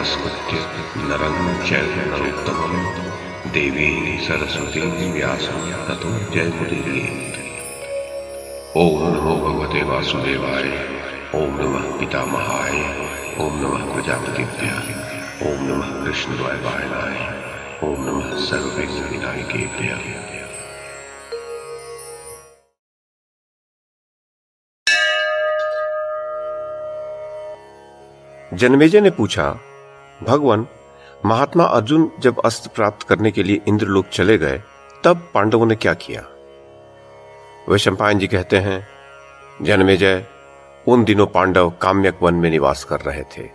नमस्कृत्य नरं चैव नरोत्तमं देवीं सरस्वतीं व्यासं ततो जयमुदीरयेत्। ओम नमो भगवते वासुदेवाय, ओम नमः पितामहाय, ओम नमः प्रजापतिभ्यः, ओम नमः कृष्णद्वैपायनाय, ओम नमः सर्वविघ्नविनायकेभ्यः। जन्मेजय ने पूछा, भगवान, महात्मा अर्जुन जब अस्त्र प्राप्त करने के लिए इंद्रलोक चले गए तब पांडवों ने क्या किया? वैशंपायन जी कहते हैं, जन्मेजय, उन दिनों पांडव काम्यक वन में निवास कर रहे थे।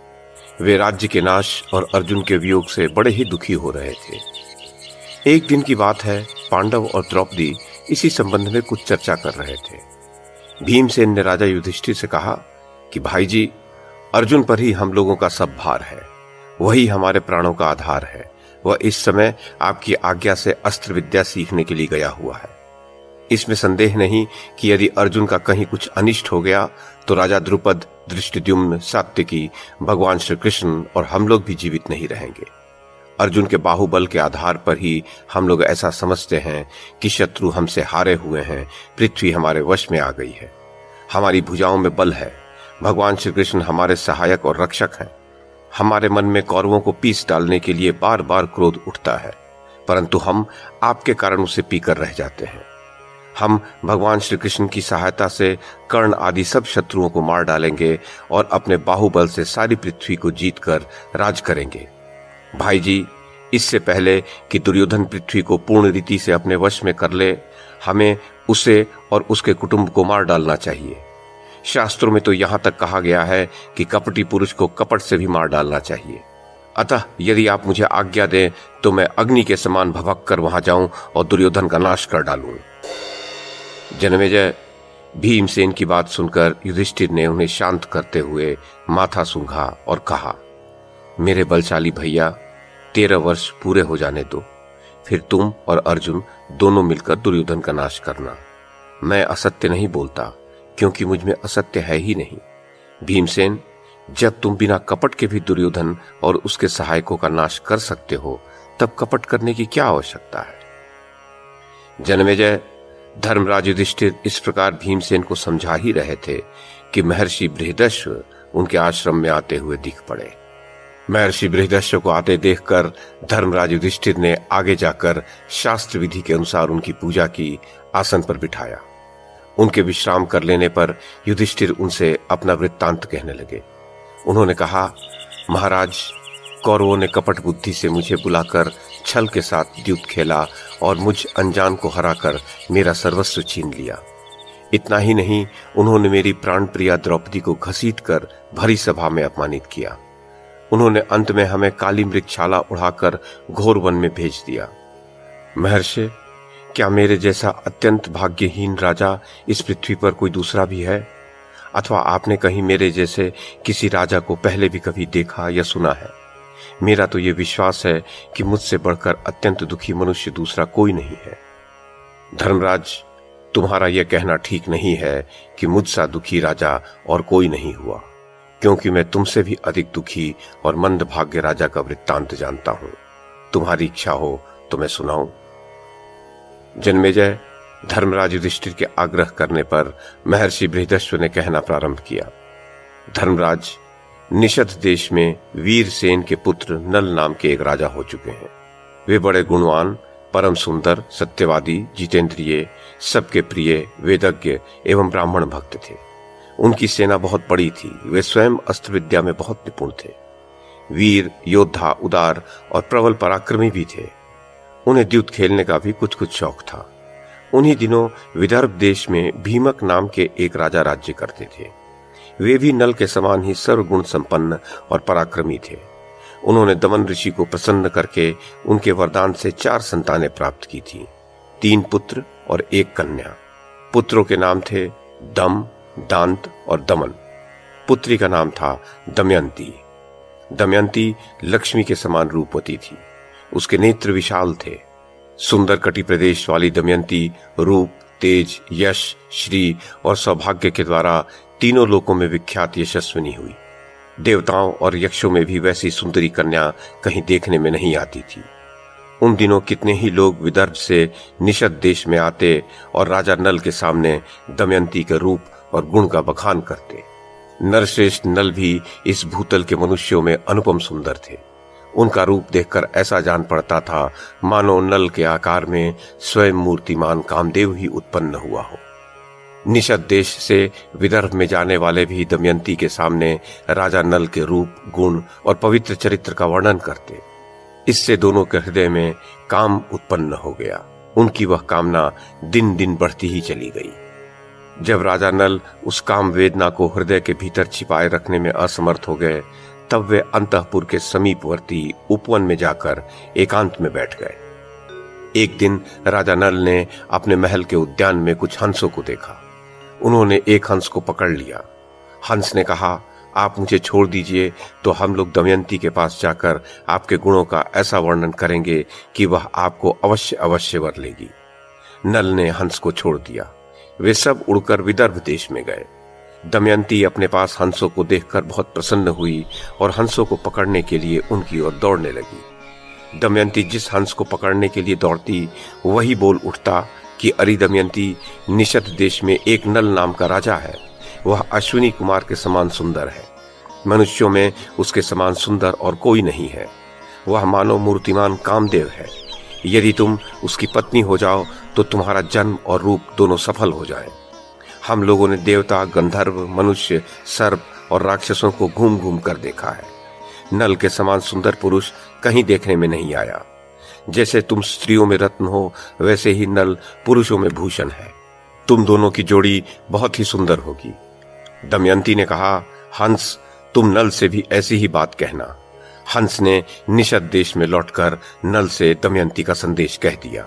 वे राज्य के नाश और अर्जुन के वियोग से बड़े ही दुखी हो रहे थे। एक दिन की बात है, पांडव और द्रौपदी इसी संबंध में कुछ चर्चा कर रहे थे। भीमसेन ने राजा युधिष्ठिर से कहा कि भाई जी, अर्जुन पर ही हम लोगों का सब भार है, वही हमारे प्राणों का आधार है। वह इस समय आपकी आज्ञा से अस्त्र विद्या सीखने के लिए गया हुआ है। इसमें संदेह नहीं कि यदि अर्जुन का कहीं कुछ अनिष्ट हो गया तो राजा द्रुपद, धृष्टद्युम्न, सात्यकी, भगवान श्री कृष्ण और हम लोग भी जीवित नहीं रहेंगे। अर्जुन के बाहुबल के आधार पर ही हम लोग ऐसा समझते हैं कि शत्रु हमसे हारे हुए हैं, पृथ्वी हमारे वश में आ गई है, हमारी भुजाओं में बल है, भगवान श्री कृष्ण हमारे सहायक और रक्षक हैं। हमारे मन में कौरवों को पीस डालने के लिए बार बार क्रोध उठता है, परंतु हम आपके कारण उसे पीकर रह जाते हैं। हम भगवान श्री कृष्ण की सहायता से कर्ण आदि सब शत्रुओं को मार डालेंगे और अपने बाहुबल से सारी पृथ्वी को जीतकर राज करेंगे। भाई जी, इससे पहले कि दुर्योधन पृथ्वी को पूर्ण रीति से अपने वश में कर ले, हमें उसे और उसके कुटुंब को मार डालना चाहिए। शास्त्रों में तो यहां तक कहा गया है कि कपटी पुरुष को कपट से भी मार डालना चाहिए। अतः यदि आप मुझे आज्ञा दें तो मैं अग्नि के समान भभक कर वहां जाऊं और दुर्योधन का नाश कर डालूं। जन्मेजय, भीमसेन की बात सुनकर युधिष्ठिर ने उन्हें शांत करते हुए माथा सूंघा और कहा, मेरे बलशाली भैया, 13 वर्ष पूरे हो जाने दो, फिर तुम और अर्जुन दोनों मिलकर दुर्योधन का नाश करना। मैं असत्य नहीं बोलता, क्योंकि मुझ में असत्य है ही नहीं। भीमसेन, जब तुम बिना कपट के भी दुर्योधन और उसके सहायकों का नाश कर सकते हो, तब कपट करने की क्या आवश्यकता है? जन्मेजय, धर्मराज युधिष्ठिर इस प्रकार भीमसेन को समझा ही रहे थे कि महर्षि बृहदश्व उनके आश्रम में आते हुए दिख पड़े। महर्षि बृहदश्व को आते देखकर धर्मराज युधिष्ठिर ने आगे जाकर शास्त्र विधि के अनुसार उनकी पूजा की, आसन पर बिठाया। उनके विश्राम कर लेने पर युधिष्ठिर उनसे अपना वृत्तांत कहने लगे। उन्होंने कहा, महाराज, कौरवों ने कपट बुद्धि से मुझे बुलाकर छल के साथ द्यूत खेला और मुझ अनजान को हराकर मेरा सर्वस्व छीन लिया। इतना ही नहीं, उन्होंने मेरी प्राण प्रिया द्रौपदी को घसीटकर भरी सभा में अपमानित किया। उन्होंने अंत में हमें काली मृगशाला उड़ाकर घोर वन में भेज दिया। महर्षि, क्या मेरे जैसा अत्यंत भाग्यहीन राजा इस पृथ्वी पर कोई दूसरा भी है? अथवा आपने कहीं मेरे जैसे किसी राजा को पहले भी कभी देखा या सुना है? मेरा तो ये विश्वास है कि मुझसे बढ़कर अत्यंत दुखी मनुष्य दूसरा कोई नहीं है। धर्मराज, तुम्हारा यह कहना ठीक नहीं है कि मुझसा दुखी राजा और कोई नहीं हुआ, क्योंकि मैं तुमसे भी अधिक दुखी और मंद भाग्य राजा का वृत्तांत जानता हूं। तुम्हारी इच्छा हो तो मैं सुनाऊं? जन्मेजय, धर्मराज युधिष्ठिर के आग्रह करने पर महर्षि बृहदश्व ने कहना प्रारंभ किया। धर्मराज, निषद देश में वीरसेन के पुत्र नल नाम के एक राजा हो चुके हैं। वे बड़े गुणवान, परम सुंदर, सत्यवादी, जितेंद्रिय, सबके प्रिय, वेदज्ञ एवं ब्राह्मण भक्त थे। उनकी सेना बहुत बड़ी थी। वे स्वयं अस्त्र विद्या में बहुत निपुण थे। वीर, योद्धा, उदार और प्रबल पराक्रमी भी थे। उन्हें द्यूत खेलने का भी कुछ कुछ शौक था। उन्हीं दिनों विदर्भ देश में भीमक नाम के एक राजा राज्य करते थे। वे भी नल के समान ही सर्वगुण संपन्न और पराक्रमी थे। उन्होंने दमन ऋषि को प्रसन्न करके उनके वरदान से 4 संतानें प्राप्त की थी, 3 पुत्र और 1 कन्या। पुत्रों के नाम थे दम, दांत और दमन। पुत्री का नाम था दमयंती। दमयंती लक्ष्मी के समान रूपवती थी। उसके नेत्र विशाल थे। सुंदर कटी प्रदेश वाली दमयंती रूप, तेज, यश, श्री और सौभाग्य के द्वारा तीनों लोकों में विख्यात यशस्विनी हुई। देवताओं और यक्षों में भी वैसी सुंदरी कन्या कहीं देखने में नहीं आती थी। उन दिनों कितने ही लोग विदर्भ से निषद देश में आते और राजा नल के सामने दमयंती के रूप और गुण का बखान करते। नरश्रेष्ठ नल भी इस भूतल के मनुष्यों में अनुपम सुंदर थे। उनका रूप देखकर ऐसा जान पड़ता था मानो नल के आकार में स्वयं मूर्तिमान कामदेव ही उत्पन्न हुआ हो। निषद देश से विदर्भ में जाने वाले भी दमयंती के सामने राजा नल के रूप, गुण और पवित्र चरित्र का वर्णन करते। इससे दोनों के हृदय में काम उत्पन्न हो गया। उनकी वह कामना दिन दिन बढ़ती ही चली गई। जब राजा नल उस काम वेदना को हृदय के भीतर छिपाए रखने में असमर्थ हो गए, तब वे अंतःपुर के समीपवर्ती उपवन में जाकर एकांत में बैठ गए। एक दिन राजा नल ने अपने महल के उद्यान में कुछ हंसों को देखा। उन्होंने एक हंस को पकड़ लिया। हंस ने कहा, आप मुझे छोड़ दीजिए तो हम लोग दमयंती के पास जाकर आपके गुणों का ऐसा वर्णन करेंगे कि वह आपको अवश्य अवश्य वर लेगी। नल ने हंस को छोड़ दिया। वे सब उड़कर विदर्भ देश में गए। दमयंती अपने पास हंसों को देखकर बहुत प्रसन्न हुई और हंसों को पकड़ने के लिए उनकी ओर दौड़ने लगी। दमयंती जिस हंस को पकड़ने के लिए दौड़ती, वही बोल उठता कि अरे दमयंती, निषद देश में एक नल नाम का राजा है। वह अश्विनी कुमार के समान सुंदर है। मनुष्यों में उसके समान सुंदर और कोई नहीं है। वह मानव मूर्तिमान कामदेव है। यदि तुम उसकी पत्नी हो जाओ तो तुम्हारा जन्म और रूप दोनों सफल हो जाए। हम लोगों ने देवता, गंधर्व, मनुष्य, सर्प और राक्षसों को घूम घूम कर देखा है। नल के समान सुंदर पुरुष कहीं देखने में नहीं आया। जैसे तुम स्त्रियों में रत्न हो, वैसे ही नल पुरुषों में भूषण है। तुम दोनों की जोड़ी बहुत ही सुंदर होगी। दमयंती ने कहा, हंस, तुम नल से भी ऐसी ही बात कहना। हंस ने निषद देश में लौटकर नल से दमयंती का संदेश कह दिया।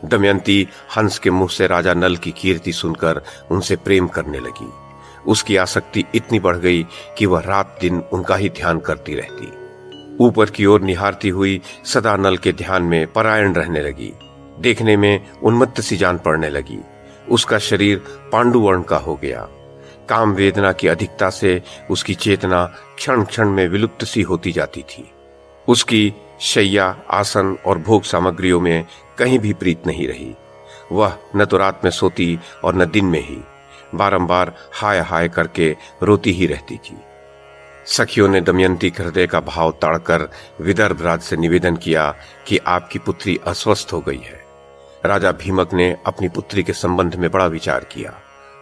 दमयंती हंस के मुंह से राजा नल की कीर्ति सुनकर उनसे प्रेम करने लगी। उसकी आसक्ति इतनी बढ़ गई कि वह रात दिन उनका ही ध्यान करती रहती। ऊपर की ओर निहारती हुई सदा नल के ध्यान में परायण रहने लगी। देखने में उन्मत्त सी जान पड़ने लगी। उसका शरीर पांडुवर्ण का हो गया। काम वेदना की अधिकता से उसकी चेतना क्षण क्षण में विलुप्त सी होती जाती थी। उसकी शैया, आसन और भोग सामग्रियों में कहीं भी प्रीत नहीं रही। वह न तो रात में सोती और न दिन में ही। बारंबार हाय हाय करके रोती ही रहती थी। सखियों ने दमयंती के हृदय का भाव ताड़कर विदर्भ राज से निवेदन किया कि आपकी पुत्री अस्वस्थ हो गई है। राजा भीमक ने अपनी पुत्री के संबंध में बड़ा विचार किया।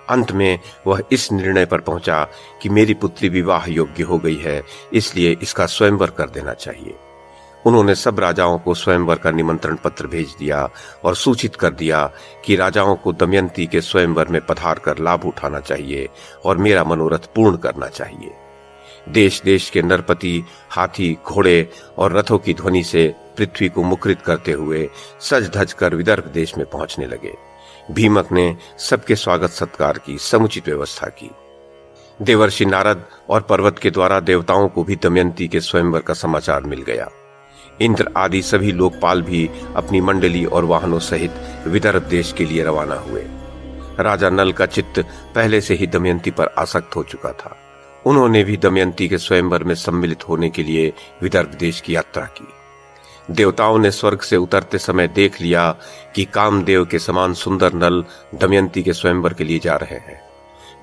अंत में वह इस निर्णय पर पहुंचा कि मेरी पुत्री विवाह योग्य हो गई है, इसलिए इसका स्वयंवर कर देना चाहिए। उन्होंने सब राजाओं को स्वयंवर का निमंत्रण पत्र भेज दिया और सूचित कर दिया कि राजाओं को दमयंती के स्वयंवर में पधार कर लाभ उठाना चाहिए और मेरा मनोरथ पूर्ण करना चाहिए। देश देश के नरपति हाथी, घोड़े और रथों की ध्वनि से पृथ्वी को मुखरित करते हुए सज धज कर विदर्भ देश में पहुंचने लगे। भीमक ने सबके स्वागत सत्कार की समुचित व्यवस्था की। देवर्षि नारद और पर्वत के द्वारा देवताओं को भी दमयंती के स्वयंवर का समाचार मिल गया। इंद्र आदि सभी लोकपाल भी अपनी मंडली और वाहनों सहित विदर्भ देश के लिए रवाना हुए। राजा नल का चित्त पहले से ही दमयंती पर आसक्त हो चुका था। उन्होंने भी दमयंती के स्वयंवर में सम्मिलित होने के लिए विदर्भ देश की यात्रा की। देवताओं ने स्वर्ग से उतरते समय देख लिया कि कामदेव के समान सुंदर नल दमयंती के स्वयंवर के लिए जा रहे हैं।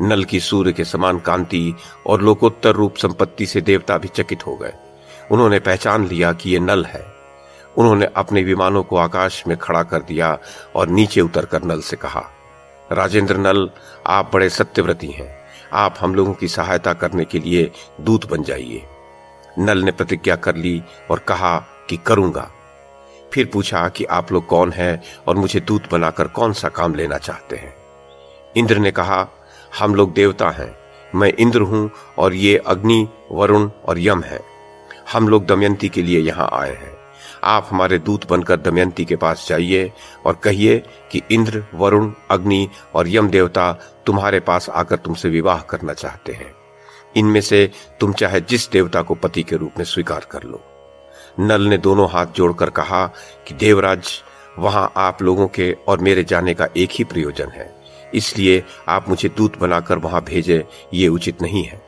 नल की सूर्य के समान कांति और लोकोत्तर रूप संपत्ति से देवता भी चकित हो गए। उन्होंने पहचान लिया कि ये नल है। उन्होंने अपने विमानों को आकाश में खड़ा कर दिया और नीचे उतरकर नल से कहा, राजेंद्र नल, आप बड़े सत्यव्रती हैं। आप हम लोगों की सहायता करने के लिए दूत बन जाइए। नल ने प्रतिज्ञा कर ली और कहा कि करूंगा। फिर पूछा कि आप लोग कौन हैं और मुझे दूत बनाकर कौन सा काम लेना चाहते हैं। इंद्र ने कहा, हम लोग देवता हैं। मैं इंद्र हूं और ये अग्नि, वरुण और यम है। हम लोग दमयंती के लिए यहाँ आए हैं। आप हमारे दूत बनकर दमयंती के पास जाइए और कहिए कि इंद्र, वरुण, अग्नि और यम देवता तुम्हारे पास आकर तुमसे विवाह करना चाहते हैं। इनमें से तुम चाहे जिस देवता को पति के रूप में स्वीकार कर लो। नल ने दोनों हाथ जोड़कर कहा कि देवराज, वहां आप लोगों के और मेरे जाने का एक ही प्रयोजन है, इसलिए आप मुझे दूत बनाकर वहां भेजे, ये उचित नहीं है।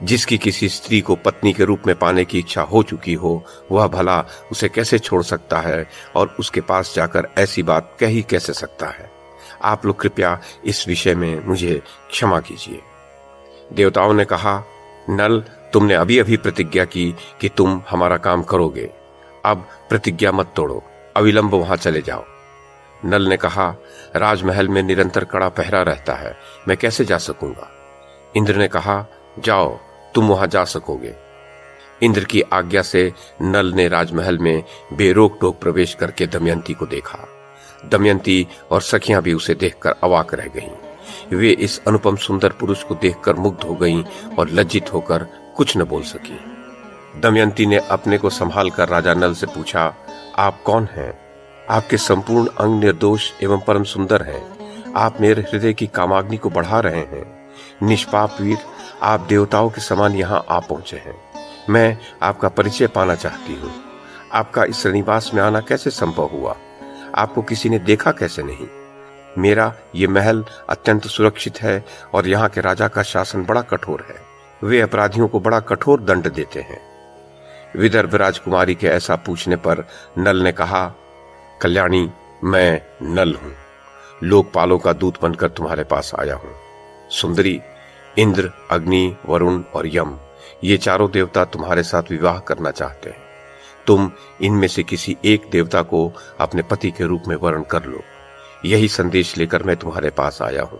जिसकी किसी स्त्री को पत्नी के रूप में पाने की इच्छा हो चुकी हो, वह भला उसे कैसे छोड़ सकता है और उसके पास जाकर ऐसी बात कह ही कैसे सकता है। आप लोग कृपया इस विषय में मुझे क्षमा कीजिए। देवताओं ने कहा, नल, तुमने अभी अभी प्रतिज्ञा की कि तुम हमारा काम करोगे। अब प्रतिज्ञा मत तोड़ो, अविलंब वहां चले जाओ। नल ने कहा, राजमहल में निरंतर कड़ा पहरा रहता है, मैं कैसे जा सकूंगा। इंद्र ने कहा, जाओ, तुम वहां जा सकोगे। इंद्र की आज्ञा से नल ने राजमहल में बेरोक टोक प्रवेश करके दमयंती को देखा। दमयंती और सखियां भी उसे देखकर अवाक रह गईं। वे इस अनुपम सुंदर पुरुष को देखकर मुग्ध हो गईं और लज्जित होकर कुछ न बोल सकी। दमयंती ने अपने को संभाल कर राजा नल से पूछा, आप कौन हैं? आपके संपूर्ण अंग निर्दोष एवं परम सुंदर हैं। आप मेरे हृदय की कामाग्नि को बढ़ा रहे हैं। निष्पाप वीर, आप देवताओं के समान यहाँ आ पहुंचे हैं। मैं आपका परिचय पाना चाहती हूँ। आपका इस निवास में आना कैसे संभव हुआ? आपको किसी ने देखा कैसे नहीं? मेरा ये महल अत्यंत सुरक्षित है और यहाँ के राजा का शासन बड़ा कठोर है। वे अपराधियों को बड़ा कठोर दंड देते हैं। विदर्भ राजकुमारी के ऐसा पूछने पर नल ने कहा, कल्याणी, मैं नल हूं, लोकपालों का दूत बनकर तुम्हारे पास आया हूं। सुंदरी, इंद्र, अग्नि, वरुण और यम, ये चारों देवता तुम्हारे साथ विवाह करना चाहते हैं। तुम इनमें से किसी एक देवता को अपने पति के रूप में वर्ण कर लो। यही संदेश लेकर मैं तुम्हारे पास आया हूं।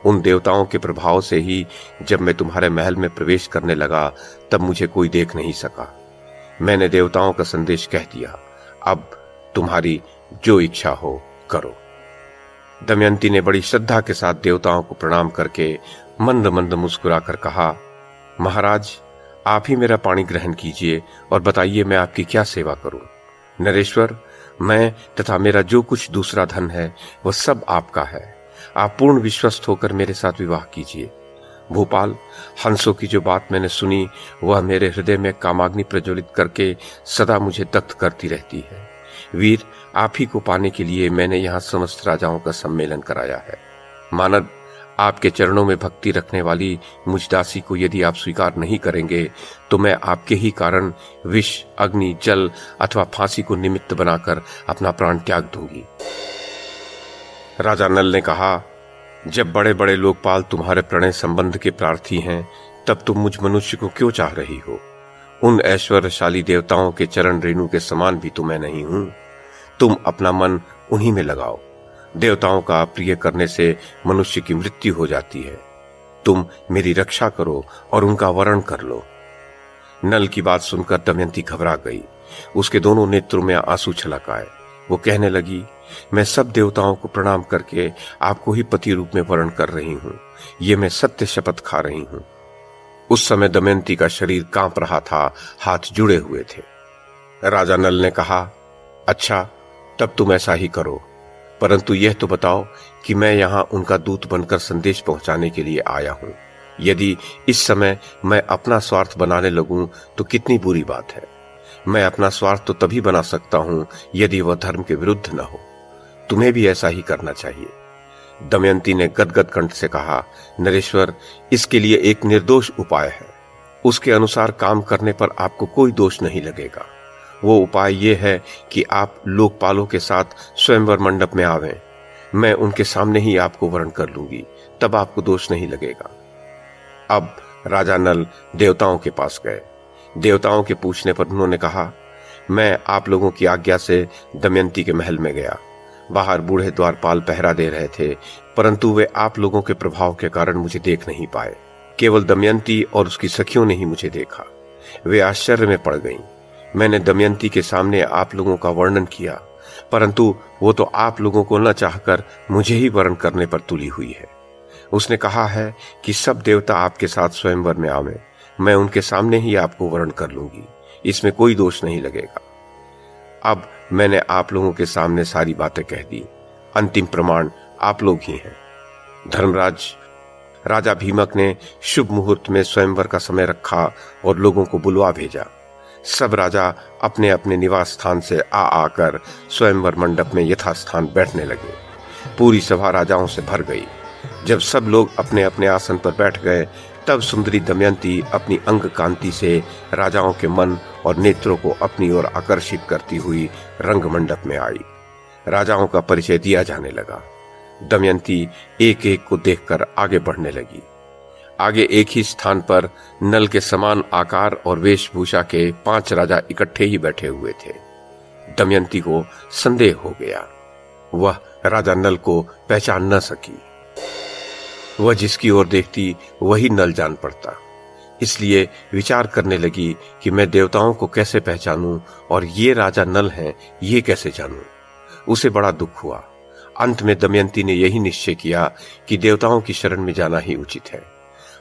उन देवताओं के प्रभाव से ही जब मैं तुम्हारे महल में प्रवेश करने लगा, तब मुझे कोई देख नहीं सका। मैंने देवताओं का संदेश कह दिया। अब तुम्हारी जो इच्छा हो करो। दमयंती ने बड़ी श्रद्धा के साथ देवताओं को प्रणाम करके मंद मंद मुस्कुराकर कहा, महाराज, आप ही मेरा पाणी ग्रहण कीजिए और बताइए मैं आपकी क्या सेवा करूं। नरेश्वर, मैं तथा मेरा जो कुछ दूसरा धन है वह सब आपका है। आप पूर्ण विश्वस्त होकर मेरे साथ विवाह कीजिए। भूपाल, हंसों की जो बात मैंने सुनी वह मेरे हृदय में कामाग्नि प्रज्वलित करके सदा मुझे दग्ध करती रहती है। वीर, आप ही को पाने के लिए मैंने यहाँ समस्त राजाओं का सम्मेलन कराया है। मानद, आपके चरणों में भक्ति रखने वाली मुझ दासी को यदि आप स्वीकार नहीं करेंगे तो मैं आपके ही कारण विष, अग्नि, जल अथवा फांसी को निमित्त बनाकर अपना प्राण त्याग दूंगी। राजा नल ने कहा, जब बड़े बड़े लोकपाल तुम्हारे प्रणय संबंध के प्रार्थी हैं, तब तुम मुझ मनुष्य को क्यों चाह रही हो? उन ऐश्वर्यशाली देवताओं के चरण रेणु के समान भी तो मैं नहीं हूं। तुम अपना मन उन्हीं में लगाओ। देवताओं का अप्रिय करने से मनुष्य की मृत्यु हो जाती है। तुम मेरी रक्षा करो और उनका वरण कर लो। नल की बात सुनकर दमयंती घबरा गई। उसके दोनों नेत्रों में आंसू छलक आए। वो कहने लगी, मैं सब देवताओं को प्रणाम करके आपको ही पति रूप में वर्ण कर रही हूँ। ये मैं सत्य शपथ खा रही हूँ। उस समय दमयंती का शरीर कांप रहा था, हाथ जुड़े हुए थे। राजा नल ने कहा, अच्छा, तब तुम ऐसा ही करो, परंतु यह तो बताओ कि मैं यहाँ उनका दूत बनकर संदेश पहुंचाने के लिए आया हूँ। यदि इस समय मैं अपना स्वार्थ बनाने लगूं तो कितनी बुरी बात है। मैं अपना स्वार्थ तो तभी बना सकता हूं यदि वह धर्म के विरुद्ध न हो। तुम्हें भी ऐसा ही करना चाहिए। दमयंती ने गदगद कंठ से कहा, नरेश्वर, इसके लिए एक निर्दोष उपाय है। उसके अनुसार काम करने पर आपको कोई दोष नहीं लगेगा। वो उपाय ये है कि आप लोकपालों के साथ स्वयंवर मंडप में आवें। मैं उनके सामने ही आपको वर्ण कर लूंगी, तब आपको दोष नहीं लगेगा। अब राजा नल देवताओं के पास गए। देवताओं के पूछने पर उन्होंने कहा, मैं आप लोगों की आज्ञा से दमयंती के महल में गया। बाहर बूढ़े द्वारपाल पहरा दे रहे थे, परंतु वे आप लोगों के प्रभाव के कारण मुझे देख नहीं पाए। केवल दमयंती और उसकी सखियों ने ही मुझे देखा। वे आश्चर्य में पड़ गईं। मैंने दमयंती के सामने आप लोगों का वर्णन किया, परंतु वो तो आप लोगों को न चाहकर मुझे ही वर्ण करने पर तुली हुई है। उसने कहा है कि सब देवता आपके साथ स्वयंवर में आवें। मैं उनके सामने ही आपको वर्ण कर लूंगी, इसमें कोई दोष नहीं लगेगा। अब मैंने आप लोगों के सामने सारी बातें कह दी। अंतिम प्रमाण आप लोग ही हैं। धर्मराज, राजा भीमक ने शुभ मुहूर्त में स्वयंवर का समय रखा और लोगों को बुलवा भेजा। सब राजा अपने अपने निवास स्थान से आकर स्वयंवर मंडप में यथास्थान बैठने लगे। पूरी सभा राजाओं से भर गई। जब सब लोग अपने अपने आसन पर बैठ गए, तब सुंदरी दमयंती अपनी अंग कांति से राजाओं के मन और नेत्रों को अपनी ओर आकर्षित करती हुई रंगमंडप में आई। राजाओं का परिचय दिया जाने लगा। दमयंती एक एक को देखकर आगे बढ़ने लगी। आगे एक ही स्थान पर नल के समान आकार और वेशभूषा के 5 राजा इकट्ठे ही बैठे हुए थे। दमयंती को संदेह हो गया। वह राजा नल को पहचान न सकी। वह जिसकी ओर देखती वही नल जान पड़ता। इसलिए विचार करने लगी कि मैं देवताओं को कैसे पहचानूं और ये राजा नल हैं, ये कैसे जानूं। उसे बड़ा दुख हुआ। अंत में दमयंती ने यही निश्चय किया कि देवताओं की शरण में जाना ही उचित है।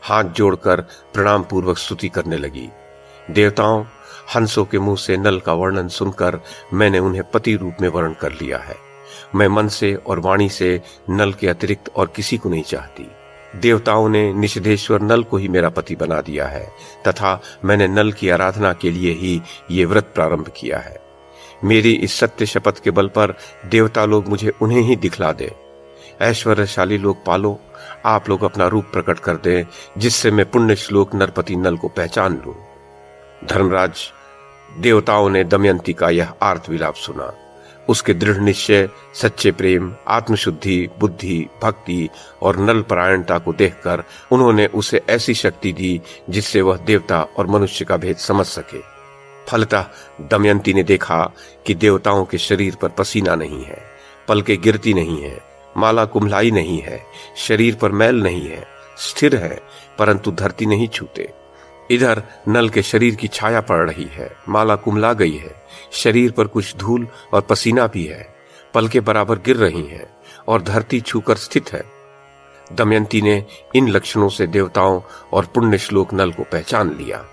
हाथ जोड़कर प्रणाम पूर्वक स्तुति करने लगी। देवताओं, हंसों के मुंह से नल का वर्णन सुनकर मैंने उन्हें पति रूप में वर्ण कर लिया है। मैं मन से और वाणी से नल के अतिरिक्त और किसी को नहीं चाहती। देवताओं ने निषधेश्वर नल को ही मेरा पति बना दिया है तथा मैंने नल की आराधना के लिए ही ये व्रत प्रारंभ किया है। मेरी इस सत्य शपथ के बल पर देवता लोग मुझे उन्हें ही दिखला दे। ऐश्वर्यशाली लोग पालो, आप लोग अपना रूप प्रकट कर दें, जिससे मैं पुण्य श्लोक नरपति नल को पहचान लूं। धर्मराज, देवताओं ने दमयंती का यह आर्त विलाप सुना। उसके दृढ़ निश्चय, सच्चे प्रेम, आत्मशुद्धि, बुद्धि, भक्ति और नल परायणता को देखकर उन्होंने उसे ऐसी शक्ति दी जिससे वह देवता और मनुष्य का भेद समझ सके। फलतः दमयंती ने देखा कि देवताओं के शरीर पर पसीना नहीं है, पलकें गिरती नहीं है, माला कुम्हलाई नहीं है, शरीर पर मैल नहीं है, स्थिर है परंतु धरती नहीं छूते। इधर नल के शरीर की छाया पड़ रही है, माला कुम्हला गई है, शरीर पर कुछ धूल और पसीना भी है, पलकें बराबर गिर रही हैं और धरती छूकर स्थित है। दमयंती ने इन लक्षणों से देवताओं और पुण्य श्लोक नल को पहचान लिया।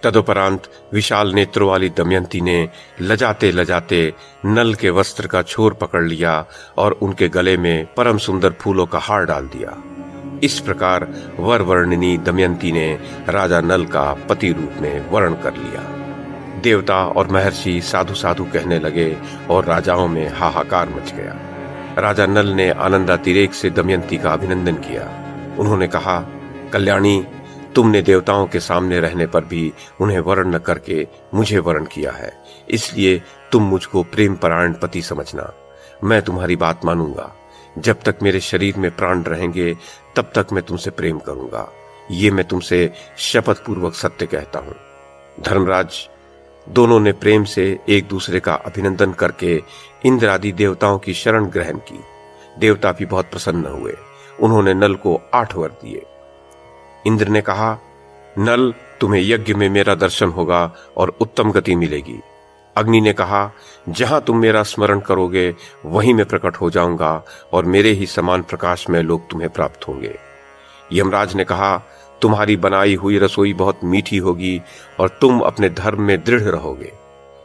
तदुपरांत विशाल नेत्रों वाली दमयंती ने लजाते लजाते नल के वस्त्र का छोर पकड़ लिया और उनके गले में परम सुंदर फूलों का हार डाल दिया। इस प्रकार वर वर्णिनी दमयंती ने राजा नल का पति रूप में वर्ण कर लिया। देवता और महर्षि साधु साधु कहने लगे और राजाओं में हाहाकार मच गया। राजा नल ने आनंदातिरेक से दमयंती का अभिनंदन किया। उन्होंने कहा, कल्याणी, तुमने देवताओं के सामने रहने पर भी उन्हें वर्ण न करके मुझे वर्ण किया है, इसलिए तुम मुझको प्रेम परायण पति समझना। मैं तुम्हारी बात मानूंगा। जब तक मेरे शरीर में प्राण रहेंगे तब तक मैं तुमसे प्रेम करूंगा। ये मैं तुमसे शपथ पूर्वक सत्य कहता हूं। धर्मराज, दोनों ने प्रेम से एक दूसरे का अभिनंदन करके इंद्र आदि देवताओं की शरण ग्रहण की। देवता भी बहुत प्रसन्न हुए। उन्होंने नल को 8 वर दिए। इंद्र ने कहा, नल, तुम्हें यज्ञ में मेरा दर्शन होगा और उत्तम गति मिलेगी। अग्नि ने कहा, जहां तुम मेरा स्मरण करोगे वहीं मैं प्रकट हो जाऊंगा और मेरे ही समान प्रकाश में लोग तुम्हें प्राप्त होंगे। यमराज ने कहा, तुम्हारी बनाई हुई रसोई बहुत मीठी होगी और तुम अपने धर्म में दृढ़ रहोगे।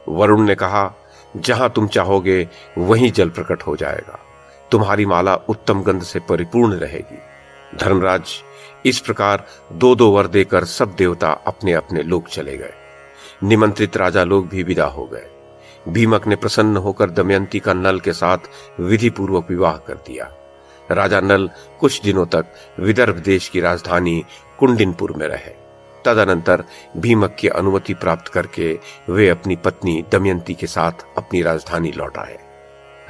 वरुण ने कहा, जहां तुम चाहोगे वहीं जल प्रकट हो जाएगा। तुम्हारी माला उत्तम गंध से परिपूर्ण रहेगी। धर्मराज, इस प्रकार 2-2 वर देकर सब देवता अपने अपने लोक चले गए। निमंत्रित राजा लोग भी विदा हो गए। भीमक ने प्रसन्न होकर दमयंती का नल के साथ विधि पूर्वक विवाह कर दिया। राजा नल कुछ दिनों तक विदर्भ देश की राजधानी कुंडिनपुर में रहे। तदनंतर भीमक की अनुमति प्राप्त करके वे अपनी पत्नी दमयंती के साथ अपनी राजधानी लौट आए।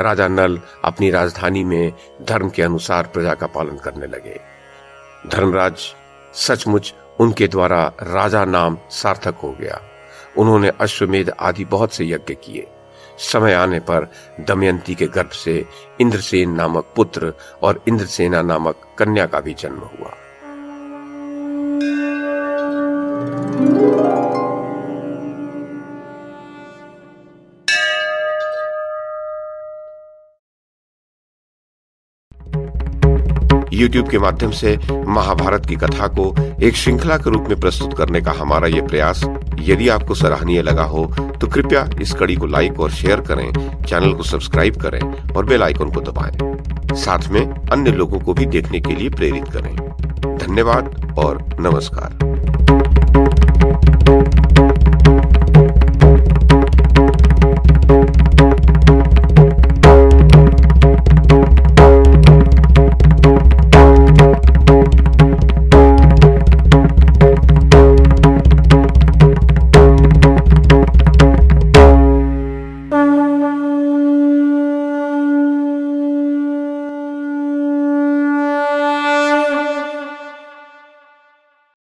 राजा नल अपनी राजधानी में धर्म के अनुसार प्रजा का पालन करने लगे। धर्मराज, सचमुच उनके द्वारा राजा नाम सार्थक हो गया। उन्होंने अश्वमेध आदि बहुत से यज्ञ किए। समय आने पर दमयंती के गर्भ से इंद्रसेन नामक पुत्र और इंद्रसेना नामक कन्या का भी जन्म हुआ। YouTube के माध्यम से महाभारत की कथा को एक श्रृंखला के रूप में प्रस्तुत करने का हमारा ये प्रयास यदि आपको सराहनीय लगा हो तो कृपया इस कड़ी को लाइक और शेयर करें, चैनल को सब्सक्राइब करें और बेल आइकन को दबाएं। साथ में अन्य लोगों को भी देखने के लिए प्रेरित करें। धन्यवाद और नमस्कार।